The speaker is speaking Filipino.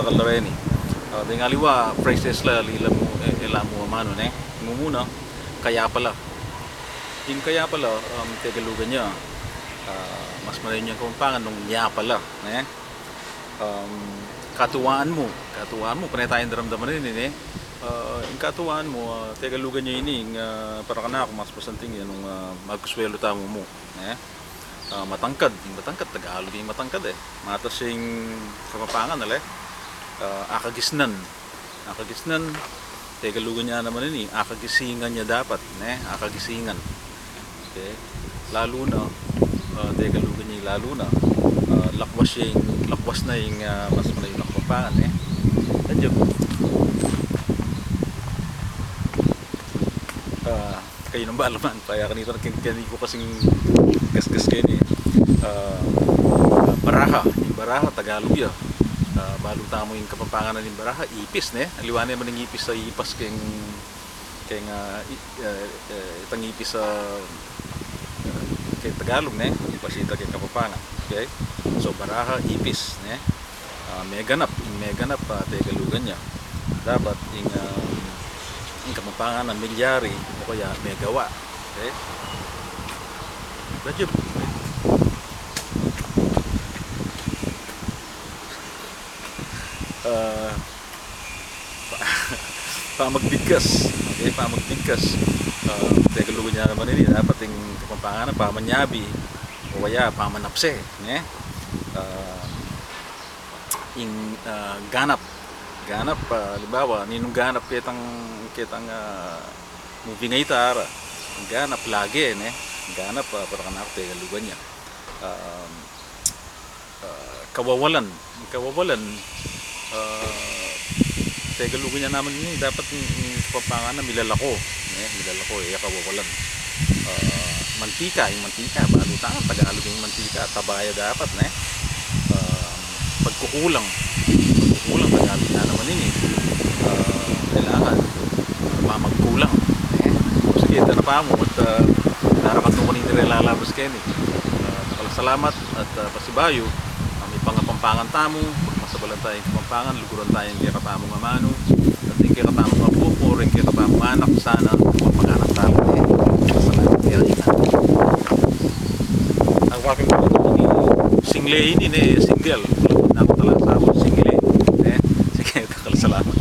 kaldareni. Dengan liwa phrases la lila mo elamu mano ne. Mumuna kaya pala. Yung kaya pala Tagalugan niya mas malayo niyang Kapampangan nung niya pala ne. Katuwaan mo panay tayong daramdaman rin eh. Yung katuwaan mo Tagalugan niya ini para kana ako mas pasanting yan nung magkuswelo tamo mo ne. Matangkad Tagalog yung matangkad eh. Matas yung Kapampangan nala akagisnan Tagalugan niya naman ini akagisingan niya dapat ne, akagisingan. Okay, lalo na Tagalugan niya lalo na lakwas na yung mas malayo na Kapampangan eh. Nandiyo kayo nang baalaman kaya kanito ko kasing gasgas kayo ni Baraha Tagalog ya. Baluta mo yung Kapampangan na ng Baraha ipis ne, aliwanay man ng ipis sa ipas keng itang ipis sa kay Tagalog ne, ipasita kay Kapampangan. Okay, so Baraha ipis ne, may ganap Tagalugan niya dapat yung Kapampangan na milyari o kaya may gawa. Okay, radyo pamagdigkas. Okay, pamagdigkas. Tagalugan niya naman ini dapat yung Kapampangan na pamanyabi o kaya pamanapse ne. Yung ganap halimbawa ninong ganap kitang movie nga itara ganap lagi ne, ganap para kana Tagalugan niya. Kawawalan Tagalugan niya naman yun dapat yung Kapampangan na milalako kawawalan. Mantika balutangan Tagalog yung mantika tabaya dapat ne. Pagkukulang Tagalog na naman yun kailangan mamagkulang eh. Sige ito na pa mo at narakat mo kanina lalabas kayo ni salamat at pasibayo may Kapampangan tamo pagmasabalan tayong Kapampangan luguran tayong kaya katamong amano at yung kaya katamong apupo rin kaya katamong anak sana magpanganak tayo eh. Salamat kaya ina ang waking ko ini single ini ne single na ako talaga sa single eh. Sige salamat.